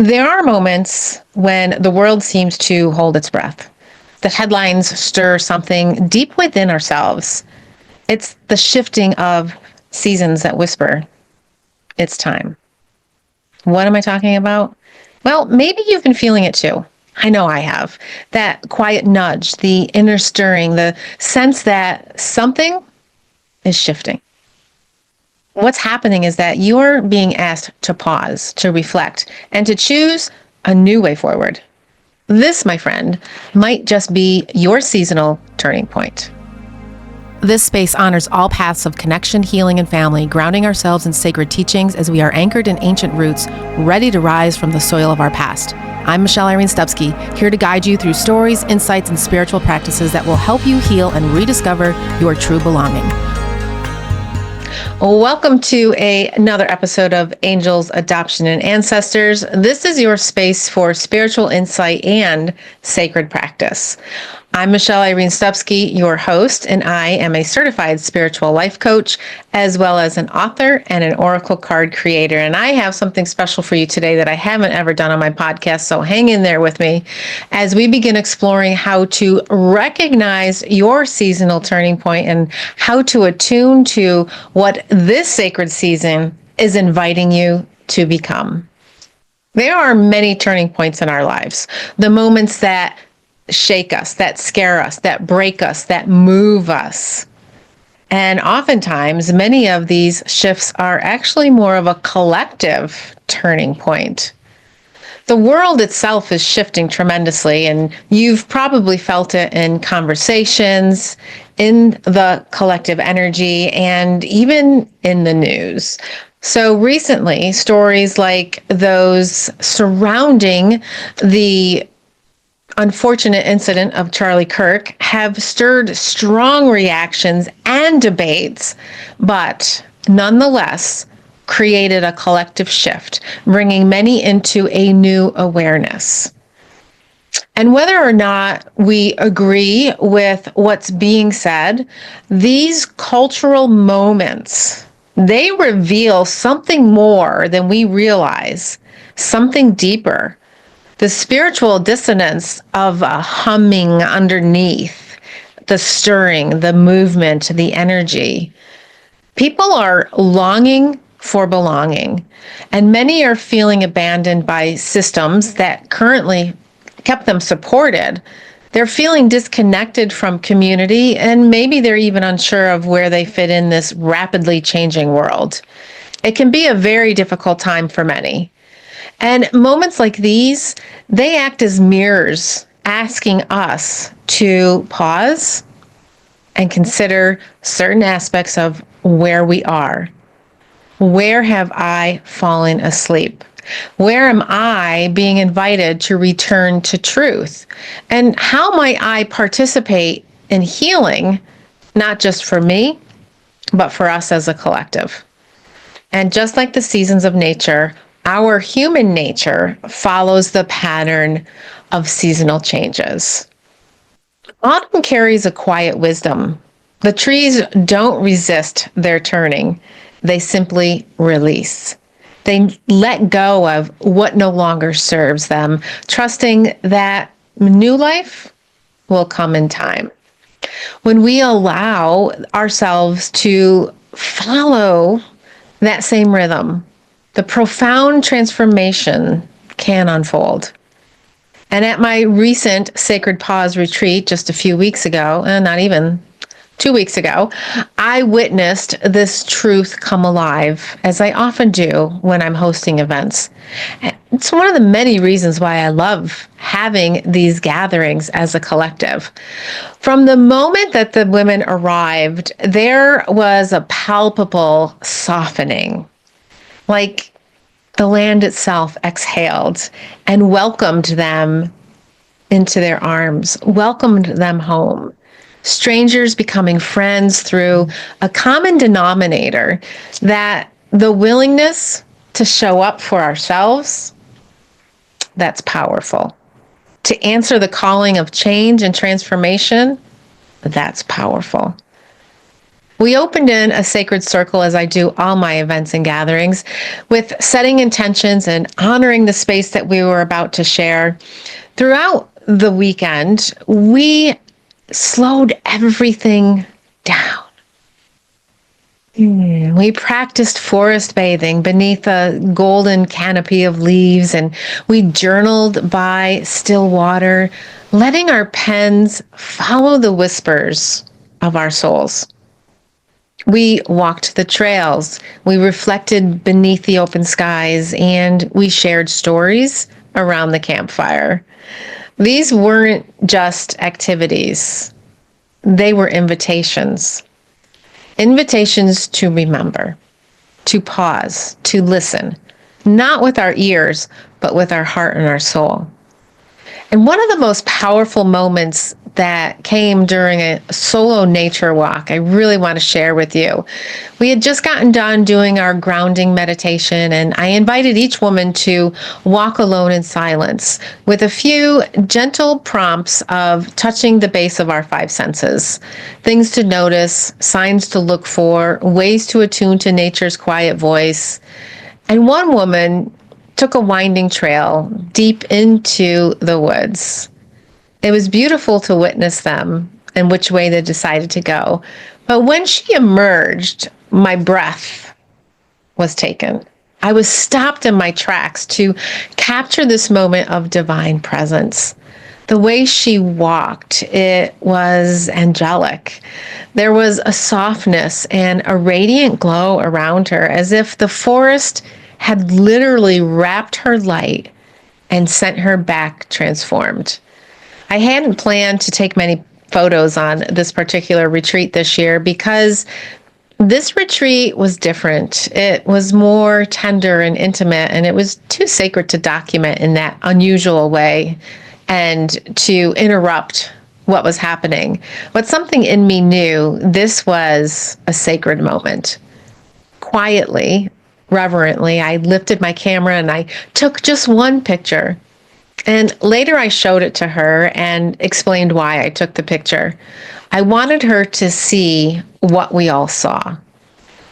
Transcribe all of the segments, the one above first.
There are moments when the world seems to hold its breath. The headlines stir something deep within ourselves. It's the shifting of seasons that whisper, it's time. What am I talking about? Well, maybe you've been feeling it too. I know I have. That quiet nudge, the inner stirring, the sense that something is shifting. What's happening is that you're being asked to pause, to reflect, and to choose a new way forward. This, my friend, might just be your seasonal turning point. This space honors all paths of connection, healing, and family, grounding ourselves in sacred teachings as we are anchored in ancient roots, ready to rise from the soil of our past. I'm Michelle Irene Stupsky, here to guide you through stories, insights, and spiritual practices that will help you heal and rediscover your true belonging. Welcome to another episode of Angels, Adoption, and Ancestors. This is your space for spiritual insight and sacred practice. I'm Michelle Irene Stupsky, your host, and I am a certified spiritual life coach, as well as an author and an oracle card creator. And I have something special for you today that I haven't ever done on my podcast, so hang in there with me as we begin exploring how to recognize your seasonal turning point and how to attune to what this sacred season is inviting you to become. There are many turning points in our lives, the moments that shake us, that scare us, that break us, that move us. And oftentimes, many of these shifts are actually more of a collective turning point. The world itself is shifting tremendously, and you've probably felt it in conversations, in the collective energy, and even in the news. So recently, stories like those surrounding the unfortunate incident of Charlie Kirk have stirred strong reactions and debates, but nonetheless created a collective shift, bringing many into a new awareness. And whether or not we agree with what's being said, these cultural moments, they reveal something more than we realize, something deeper. The spiritual dissonance of a humming underneath, the stirring, the movement, the energy. People are longing for belonging, and many are feeling abandoned by systems that currently kept them supported. They're feeling disconnected from community, and maybe they're even unsure of where they fit in this rapidly changing world. It can be a very difficult time for many. And moments like these, they act as mirrors, asking us to pause and consider certain aspects of where we are. Where have I fallen asleep? Where am I being invited to return to truth? And how might I participate in healing, not just for me, but for us as a collective? And just like the seasons of nature, our human nature follows the pattern of seasonal changes. Autumn carries a quiet wisdom. The trees don't resist their turning. They simply release. They let go of what no longer serves them, trusting that new life will come in time. When we allow ourselves to follow that same rhythm, the profound transformation can unfold. And at my recent Sacred Pause retreat just a few weeks ago, and not even 2 weeks ago, I witnessed this truth come alive, as I often do when I'm hosting events. It's one of the many reasons why I love having these gatherings as a collective. From the moment that the women arrived, there was a palpable softening. Like the land itself exhaled and welcomed them into their arms, welcomed them home. Strangers becoming friends through a common denominator, that the willingness to show up for ourselves, that's powerful. To answer the calling of change and transformation, that's powerful. We opened in a sacred circle, as I do all my events and gatherings, with setting intentions and honoring the space that we were about to share. Throughout the weekend, we slowed everything down. We practiced forest bathing beneath a golden canopy of leaves, and we journaled by still water, letting our pens follow the whispers of our souls. We walked the trails, we reflected beneath the open skies, and we shared stories around the campfire. These weren't just activities, they were invitations. Invitations to remember, to pause, to listen, not with our ears, but with our heart and our soul. And one of the most powerful moments that came during a solo nature walk, I really want to share with you. We had just gotten done doing our grounding meditation, and I invited each woman to walk alone in silence with a few gentle prompts of touching the base of our five senses, things to notice, signs to look for, ways to attune to nature's quiet voice. And one woman took a winding trail deep into the woods. It was beautiful to witness them and which way they decided to go. But when she emerged, my breath was taken. I was stopped in my tracks to capture this moment of divine presence. The way she walked, it was angelic. There was a softness and a radiant glow around her, as if the forest had literally wrapped her light and sent her back transformed. I hadn't planned to take many photos on this particular retreat this year because this retreat was different. It was more tender and intimate, and it was too sacred to document in that unusual way and to interrupt what was happening. But something in me knew this was a sacred moment. Quietly, reverently, I lifted my camera and I took just one picture. And later I showed it to her and explained why I took the picture. I wanted her to see what we all saw.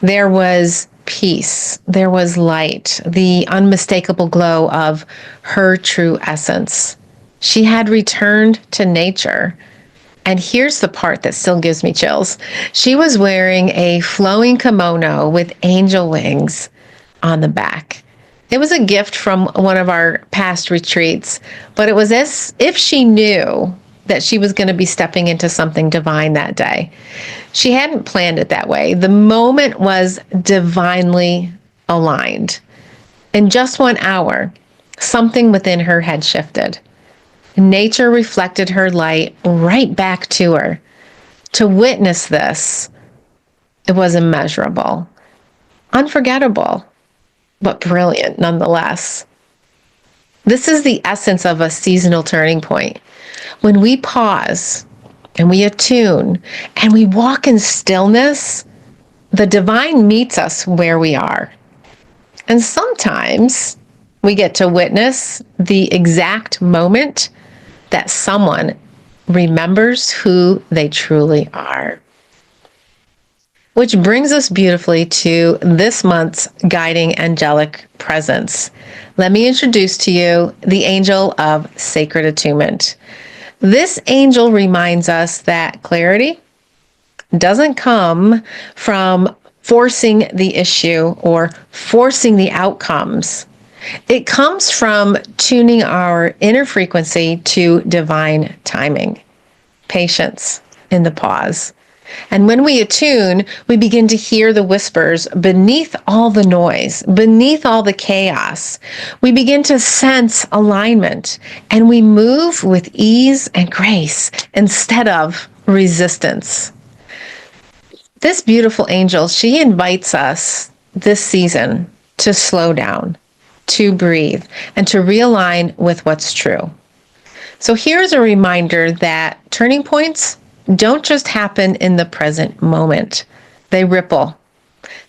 There was peace, there was light, the unmistakable glow of her true essence. She had returned to nature. And here's the part that still gives me chills. She was wearing a flowing kimono with angel wings on the back. It was a gift from one of our past retreats, but it was as if she knew that she was going to be stepping into something divine that day. She hadn't planned it that way. The moment was divinely aligned. In just 1 hour, something within her had shifted. Nature reflected her light right back to her. To witness this, it was immeasurable, unforgettable, but brilliant nonetheless. This is the essence of a seasonal turning point. When we pause and we attune and we walk in stillness, the divine meets us where we are. And sometimes we get to witness the exact moment that someone remembers who they truly are. Which brings us beautifully to this month's guiding angelic presence. Let me introduce to you the Angel of Sacred Attunement. This angel reminds us that clarity doesn't come from forcing the issue or forcing the outcomes. It comes from tuning our inner frequency to divine timing, patience in the pause. And when we attune, we begin to hear the whispers beneath all the noise, beneath all the chaos. We begin to sense alignment, and we move with ease and grace instead of resistance. This beautiful angel, she invites us this season to slow down, to breathe, and to realign with what's true. So here's a reminder that turning points don't just happen in the present moment. They ripple.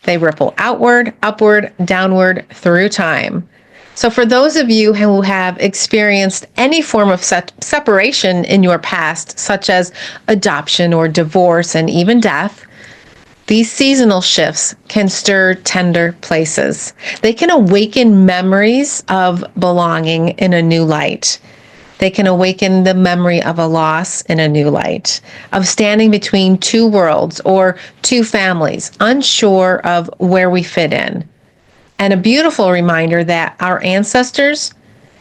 They ripple outward, upward, downward through time. So for those of you who have experienced any form of separation in your past, such as adoption or divorce and even death, These seasonal shifts can stir tender places. They can awaken memories of belonging in a new light. They can awaken the memory of a loss in a new light, of standing between two worlds or two families, unsure of where we fit in. And a beautiful reminder that our ancestors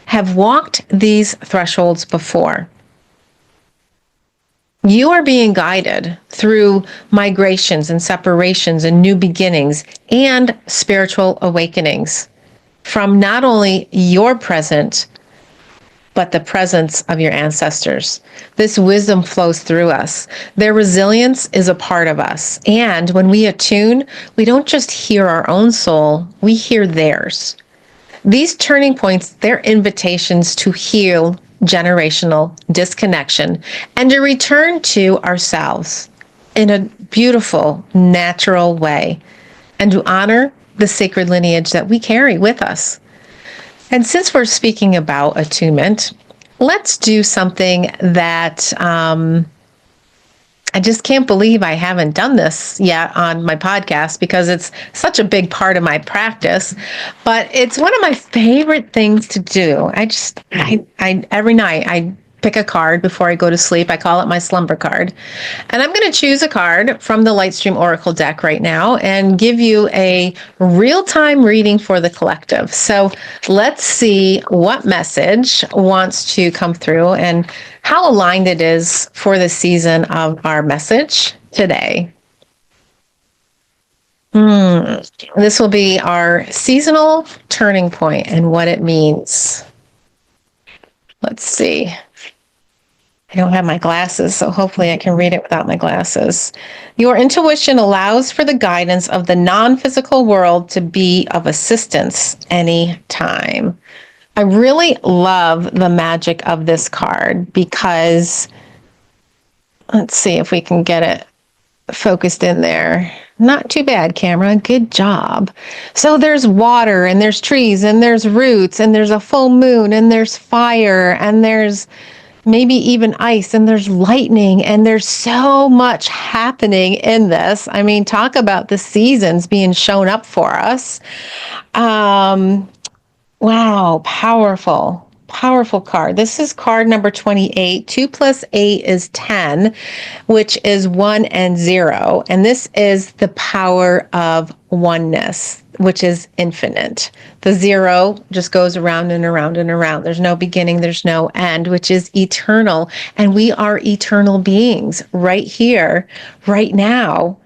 have walked these thresholds before. You are being guided through migrations and separations and new beginnings and spiritual awakenings from not only your present, but the presence of your ancestors. This wisdom flows through us. Their resilience is a part of us. And when we attune, we don't just hear our own soul, we hear theirs. These turning points, they're invitations to heal generational disconnection and to return to ourselves in a beautiful, natural way, and to honor the sacred lineage that we carry with us. And since we're speaking about attunement, let's do something that I just can't believe I haven't done this yet on my podcast because it's such a big part of my practice, but it's one of my favorite things to do. I every night I pick a card before I go to sleep. I call it my slumber card. And I'm going to choose a card from the Lightstream Oracle deck right now and give you a real-time reading for the collective. So let's see what message wants to come through and how aligned it is for the season of our message today. This will be our seasonal turning point and what it means. Let's see. I don't have my glasses, so hopefully I can read it without my glasses. Your intuition allows for the guidance of the non-physical world to be of assistance anytime. I really love the magic of this card because, let's see if we can get it focused in there. Not too bad, camera. Good job. So there's water and there's trees and there's roots and there's a full moon and there's fire and there's maybe even ice and there's lightning and there's so much happening in this. I mean, talk about the seasons being shown up for us. Wow, powerful, powerful card. This is card number 28. 2 plus 8 is 10, which is 1 and 0. And this is the power of oneness, which is infinite. The 0 just goes around and around and around. There's no beginning, there's no end, which is eternal. And we are eternal beings right here, right now.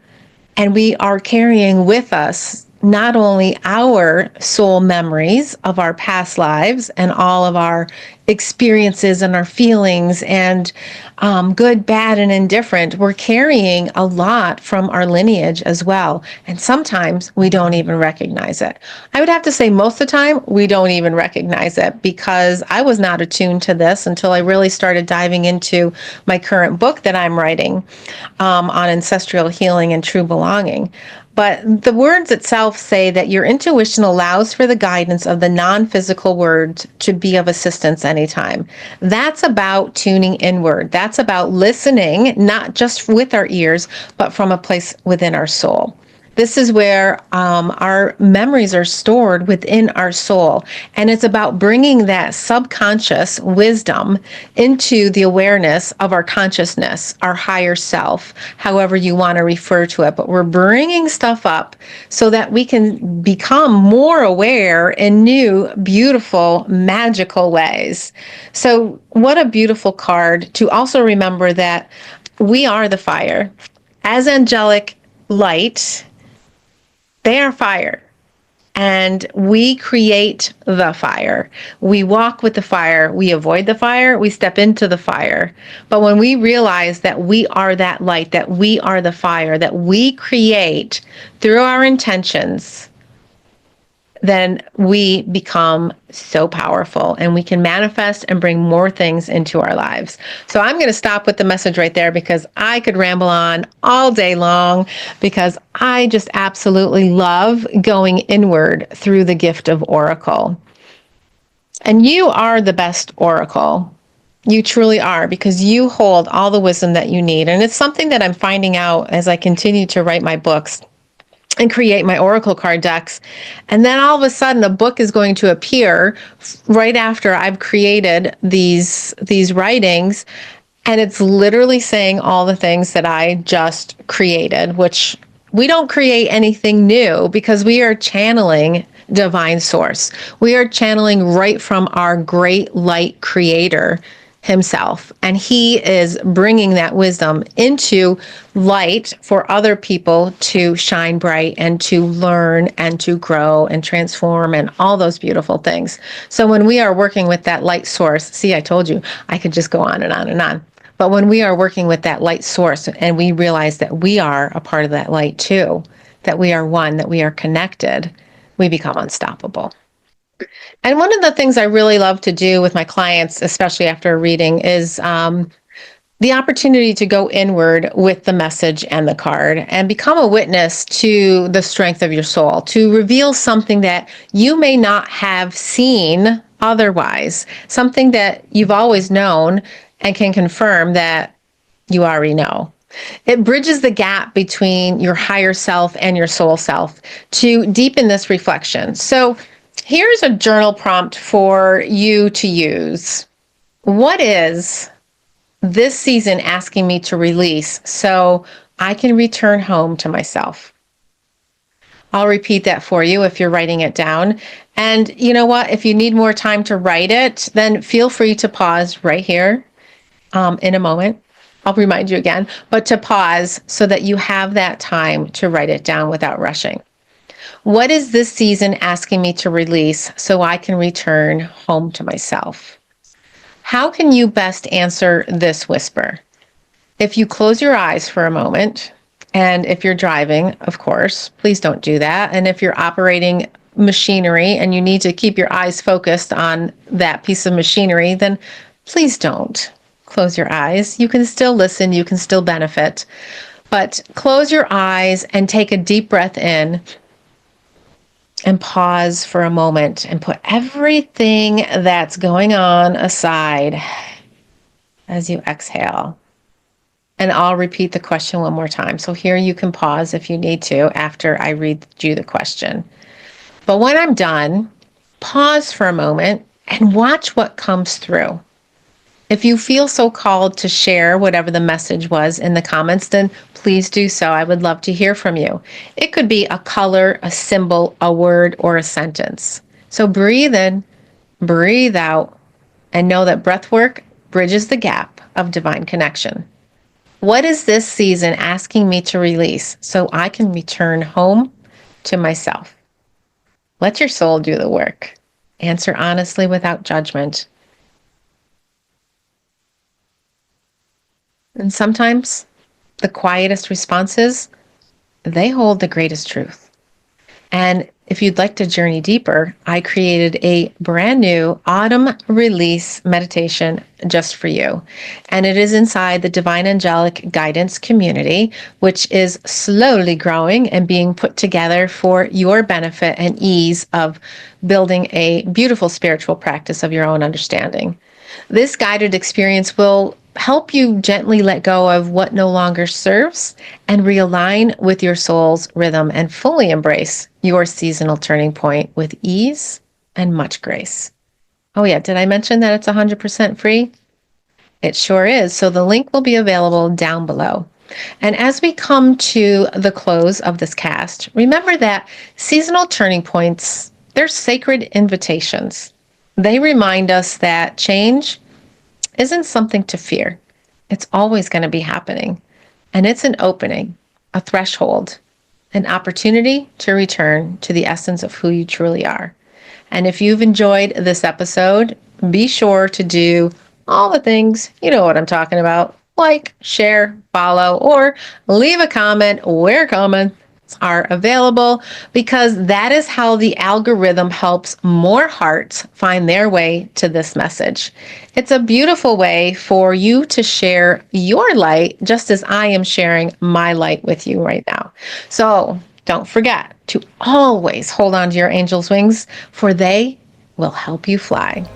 And we are carrying with us not only our soul memories of our past lives and all of our experiences and our feelings and good, bad, and indifferent, we're carrying a lot from our lineage as well. And sometimes we don't even recognize it. I would have to say most of the time, we don't even recognize it because I was not attuned to this until I really started diving into my current book that I'm writing on ancestral healing and true belonging. But the words itself say that your intuition allows for the guidance of the non-physical world to be of assistance anytime. That's about tuning inward. That's about listening, not just with our ears, but from a place within our soul. This is where our memories are stored within our soul. And it's about bringing that subconscious wisdom into the awareness of our consciousness, our higher self, however you want to refer to it. But we're bringing stuff up so that we can become more aware in new, beautiful, magical ways. So what a beautiful card to also remember that we are the fire. As angelic light, they are fire, and we create the fire. We walk with the fire. We avoid the fire. We step into the fire. But when we realize that we are that light, that we are the fire, that we create through our intentions, then we become so powerful and we can manifest and bring more things into our lives. So I'm going to stop with the message right there because I could ramble on all day long because I just absolutely love going inward through the gift of Oracle. And you are the best Oracle. You truly are, because you hold all the wisdom that you need. And it's something that I'm finding out as I continue to write my books and create my oracle card decks. And then all of a sudden a book is going to appear right after I've created these writings, and it's literally saying all the things that I just created, which we don't create anything new because we are channeling divine source. We are channeling right from our great light creator himself. And he is bringing that wisdom into light for other people to shine bright and to learn and to grow and transform and all those beautiful things. So when we are working with that light source, see, I told you I could just go on and on and on. But when we are working with that light source and we realize that we are a part of that light too, that we are one, that we are connected, we become unstoppable. And one of the things I really love to do with my clients, especially after a reading, is the opportunity to go inward with the message and the card and become a witness to the strength of your soul, to reveal something that you may not have seen otherwise, something that you've always known and can confirm that you already know. It bridges the gap between your higher self and your soul self to deepen this reflection. So here's a journal prompt for you to use. What is this season asking me to release so I can return home to myself? I'll repeat that for you if you're writing it down. And you know what? If you need more time to write it, then feel free to pause right here in a moment. I'll remind you again, but to pause so that you have that time to write it down without rushing. What is this season asking me to release so I can return home to myself? How can you best answer this whisper? If you close your eyes for a moment, and if you're driving, of course, please don't do that. And if you're operating machinery and you need to keep your eyes focused on that piece of machinery, then please don't close your eyes. You can still listen, you can still benefit, but close your eyes and take a deep breath in and pause for a moment and put everything that's going on aside as you exhale. And I'll repeat the question one more time. So here you can pause if you need to after I read you the question. But when I'm done, pause for a moment and watch what comes through. If you feel so called to share whatever the message was in the comments, then please do so. I would love to hear from you. It could be a color, a symbol, a word, or a sentence. So breathe in, breathe out, and know that breath work bridges the gap of divine connection. What is this season asking me to release so I can return home to myself? Let your soul do the work. Answer honestly without judgment. And sometimes the quietest responses, they hold the greatest truth. And if you'd like to journey deeper, I created a brand new autumn release meditation just for you. And it is inside the Divine Angelic Guidance community, which is slowly growing and being put together for your benefit and ease of building a beautiful spiritual practice of your own understanding. This guided experience will help you gently let go of what no longer serves and realign with your soul's rhythm and fully embrace your seasonal turning point with ease and much grace. Oh yeah, did I mention that it's 100% free? It sure is. So the link will be available down below. And as we come to the close of this cast, remember that seasonal turning points, they're sacred invitations. They remind us that change isn't something to fear. It's always going to be happening. And it's an opening, a threshold, an opportunity to return to the essence of who you truly are. And if you've enjoyed this episode, be sure to do all the things, you know what I'm talking about, like, share, follow, or leave a comment where comments are available, because that is how the algorithm helps more hearts find their way to this message. It's a beautiful way for you to share your light, just as I am sharing my light with you right now. So don't forget to always hold on to your angel's wings, for they will help you fly.